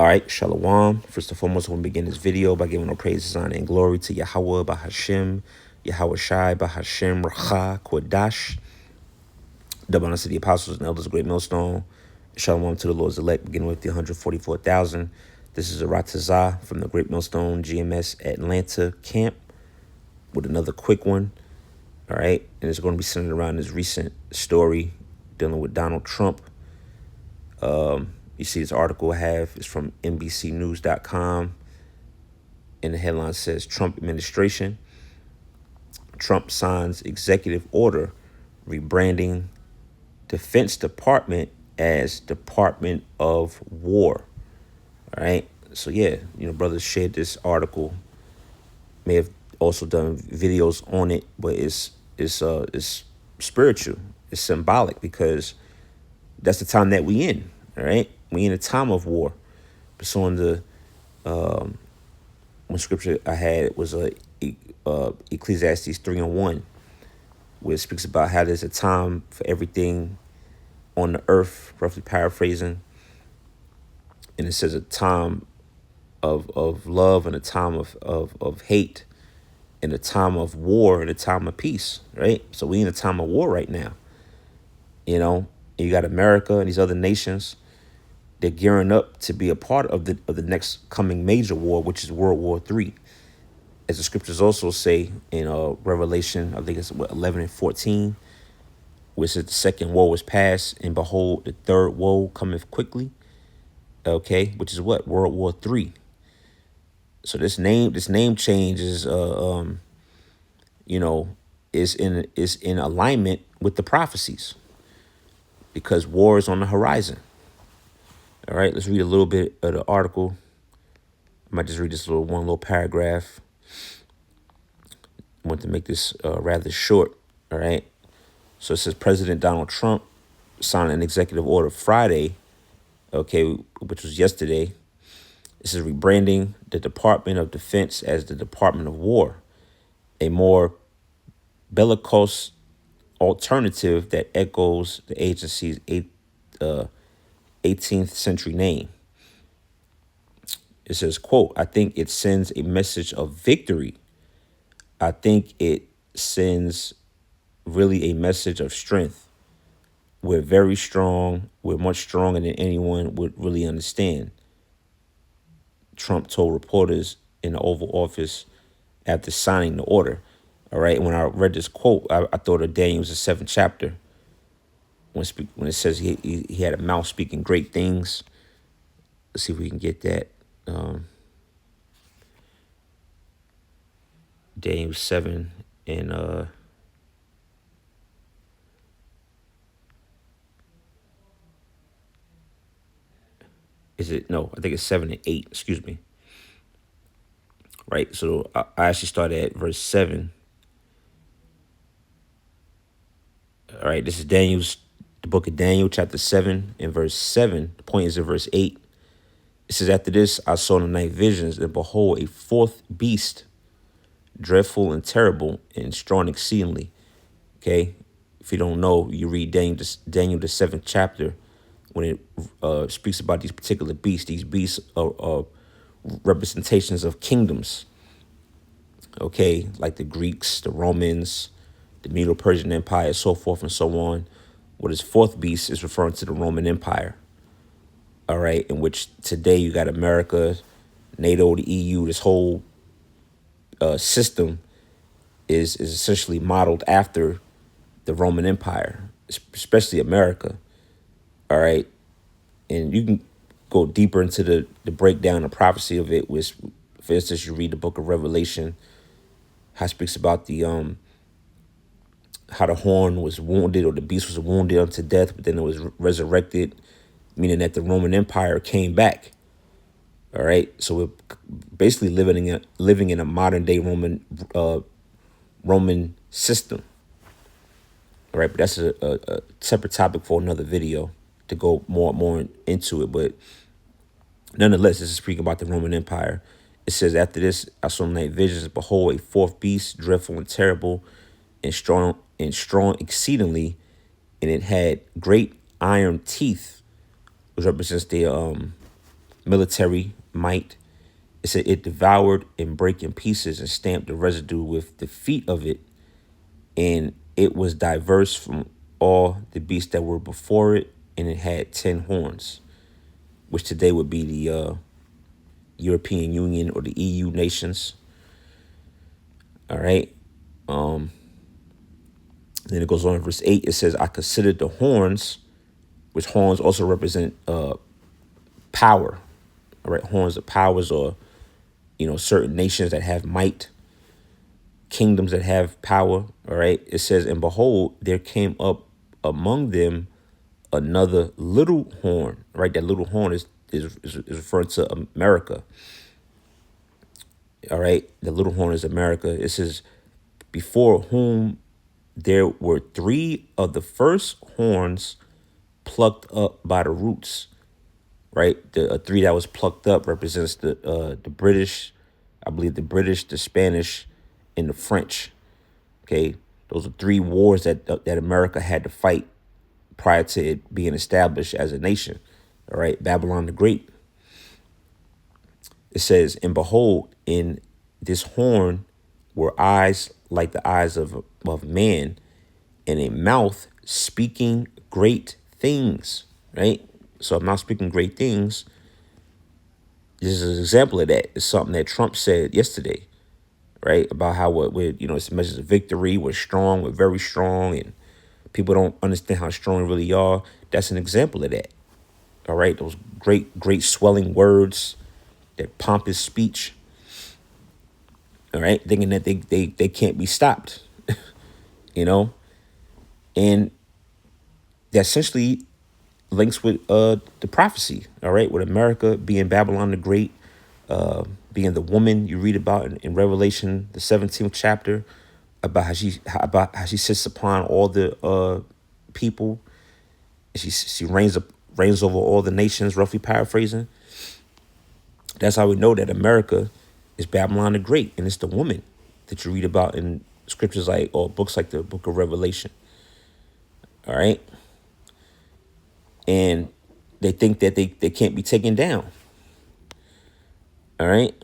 All right, Shalom. First and foremost, I want to begin this video by giving all praises, honor, and glory to Yahweh Bahashem, Yahweh Shai Bahashem, Racha, Kodash, double honor to the apostles and elders of Great Millstone. Shalom to the Lord's elect, beginning with the 144,000. This is a Ratazah from the Great Millstone GMS Atlanta camp with another quick one. All right, and it's going to be centered around this recent story dealing with Donald Trump. You see this article I have is from NBCnews.com, and the headline says Trump administration. Trump signs executive order rebranding Defense Department as Department of War. All right. So yeah, brothers shared this article. May have also done videos on it, but it's spiritual. It's symbolic because that's the time that we in. All right. We in a time of war. Pursuing the one scripture I had was Ecclesiastes 3:1, where it speaks about how there's a time for everything on the earth, roughly paraphrasing. And it says a time of love and a time of hate and a time of war and a time of peace, right? So we in a time of war right now. You got America and these other nations. They're gearing up to be a part of the next coming major war, which is World War III. As the scriptures also say in Revelation, I think it's 11 and 14, which says the second woe was past, and behold, the third woe cometh quickly. Okay, which is what? World War III. So this name change is is in alignment with the prophecies, because war is on the horizon. All right, let's read a little bit of the article. I might just read this one little paragraph. I want to make this rather short. All right. So it says President Donald Trump signed an executive order Friday, okay, which was yesterday. This is rebranding the Department of Defense as the Department of War, a more bellicose alternative that echoes the agency's 18th century name. It says, quote, I think it sends a message of victory. I think it sends really a message of strength. We're very strong. We're much stronger than anyone would really understand, Trump told reporters in the Oval Office after signing the order. All right. And when I read this quote, I thought of Daniel's the 7th chapter. When it says he had a mouth speaking great things. Let's see if we can get that. Daniel 7 and is it? No, I think it's 7 and 8. Excuse me. Right. So I actually started at verse 7. All right. This is the book of Daniel, chapter 7 and verse 7. The point is in verse 8. It says, after this, I saw in the night visions, and behold, a fourth beast, dreadful and terrible and strong exceedingly. Okay. If you don't know, you read Daniel the 7th chapter, when it speaks about these particular beasts. These beasts are representations of kingdoms. Okay. Like the Greeks, the Romans, the Medo-Persian Empire, so forth and so on. What is fourth beast is referring to the Roman Empire. All right. In which today you got America, NATO, the EU, this whole system is essentially modeled after the Roman Empire, especially America. All right. And you can go deeper into the breakdown and prophecy of it, which, for instance, you read the book of Revelation, how it speaks about the how the horn was wounded, or the beast was wounded unto death, but then it was resurrected, meaning that the Roman Empire came back. All right. So we're basically living in a modern day Roman system. All right. But that's a separate topic for another video to go more into it. But nonetheless, this is speaking about the Roman Empire. It says, after this, I saw in night visions, behold, a fourth beast, dreadful and terrible and strong exceedingly, and it had great iron teeth, which represents the military might. It said it devoured and brake in pieces and stamped the residue with the feet of it, and it was diverse from all the beasts that were before it, and it had 10 horns, which today would be the European Union or the EU nations. All right. Then it goes on in verse 8. It says, I considered the horns, which horns also represent power. All right. Horns of powers, or, certain nations that have might, kingdoms that have power. All right. It says, and behold, there came up among them another little horn. Right. That little horn is referring to America. All right. The little horn is America. It says, before whom there were three of the first horns plucked up by the roots. Right. The three that was plucked up represents the British, I believe the British, the Spanish, and the French. Okay. Those are three wars that America had to fight prior to it being established as a nation. All right. Babylon the Great. It says, and behold, in this horn were eyes like the eyes of man, and a mouth speaking great things. Right? So a mouth speaking great things. This is an example of that. It's something that Trump said yesterday, right? About how it's measures of victory. We're strong. We're very strong, and people don't understand how strong we really are. That's an example of that. All right, those great swelling words, that pompous speech. All right, thinking that they can't be stopped, you know, and that essentially links with the prophecy. All right, with America being Babylon the Great, being the woman you read about in Revelation, the 17th chapter, about how she sits upon all the people. She reigns over all the nations, roughly paraphrasing. That's how we know that America is Babylon the Great, and it's the woman that you read about in scriptures or books like the Book of Revelation. All right, and they think that they can't be taken down. All right.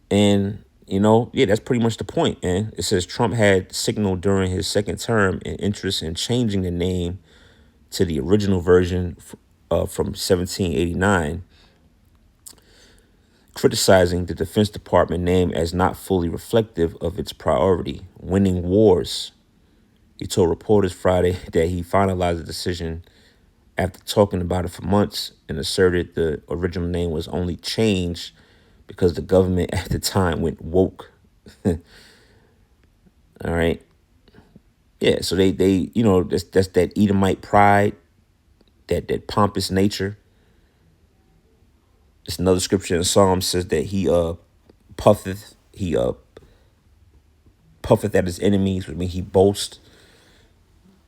And, that's pretty much the point, man. It says Trump had signaled during his second term an interest in changing the name to the original version from 1789, criticizing the Defense Department name as not fully reflective of its priority, winning wars. He told reporters Friday that he finalized the decision after talking about it for months and asserted the original name was only changed because the government at the time went woke. All right. Yeah, so they that's that Edomite pride, that pompous nature. It's another scripture in Psalm says that he puffeth puffeth at his enemies, which means he boasts.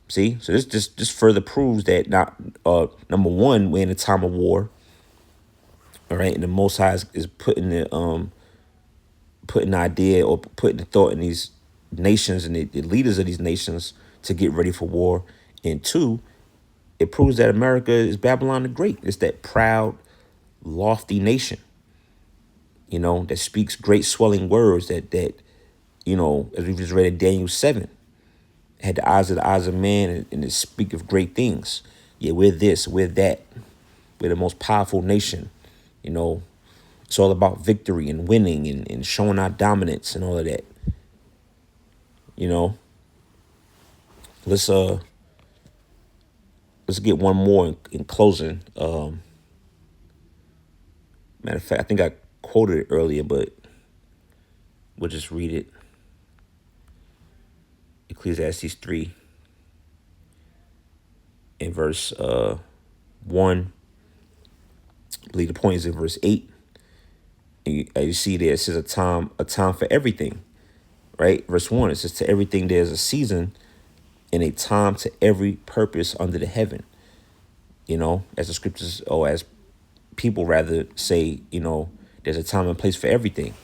See, so this just further proves that not number one, we're in a time of war. All right, and the Most High is putting the idea or putting the thought in these nations and the leaders of these nations to get ready for war. And two, it proves that America is Babylon the Great. It's that proud, lofty nation, that speaks great swelling words that as we just read in Daniel 7, had the eyes of man, and it speak of great things. Yeah, we're this, we're that. We're the most powerful nation. It's all about victory and winning and showing our dominance and all of that. Let's get one more in closing. Matter of fact, I think I quoted it earlier, but we'll just read it. Ecclesiastes 3 in verse 1. I believe the point is in verse 8. And you see there, it says a time for everything. Right? Verse 1, it says to everything there's a season and a time to every purpose under the heaven. As the scriptures, or as people rather say, there's a time and place for everything.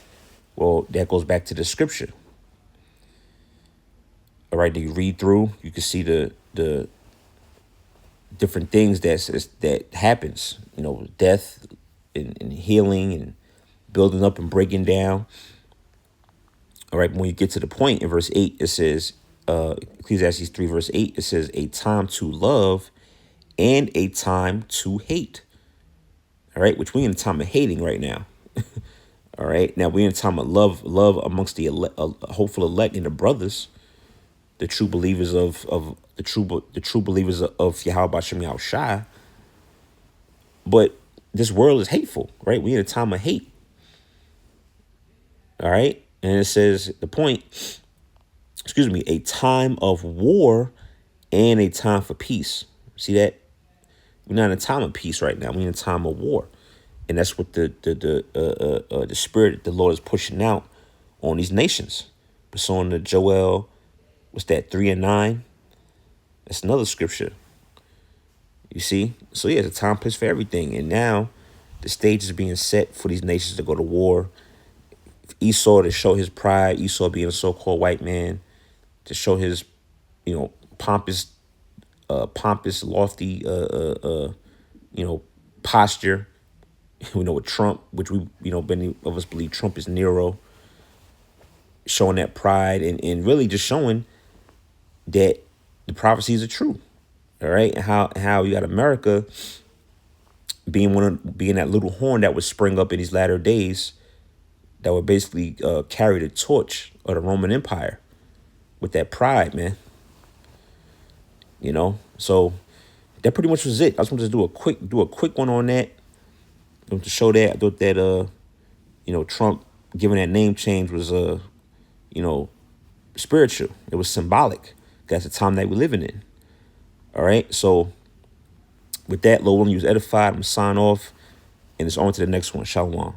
Well, that goes back to the scripture. All right, you read through, you can see the different things that happens, death and healing and building up and breaking down. All right, when you get to the point in verse 8, it says, Ecclesiastes 3 verse 8, it says, a time to love and a time to hate. All right, which we're in a time of hating right now. All right, now we're in a time of love amongst the hopeful elect and the brothers, the true believers of the true believers of Yahweh Shem Yahushai. But this world is hateful, right? We're in a time of hate. All right, and it says the point, a time of war and a time for peace. See that? We're not in a time of peace right now. We're in a time of war. And that's what the spirit the Lord is pushing out on these nations. Pursuing the Joel, what's that, 3 and 9? That's another scripture. You see? So yeah, it's a time place for everything. And now the stage is being set for these nations to go to war. Esau to show his pride, Esau being a so-called white man, to show his, pompous, lofty, posture. We know with Trump, which many of us believe Trump is Nero, showing that pride and really just showing that the prophecies are true. All right. And how you got America being that little horn that would spring up in these latter days that would basically carry the torch of the Roman Empire with that pride, man. So that pretty much was it. I just wanted to do a quick one on that. To show that I thought that Trump giving that name change was spiritual. It was symbolic. That's the time that we're living in. All right. So with that, Lord willing, you was edified. I'm gonna sign off, and it's on to the next one. Shalom.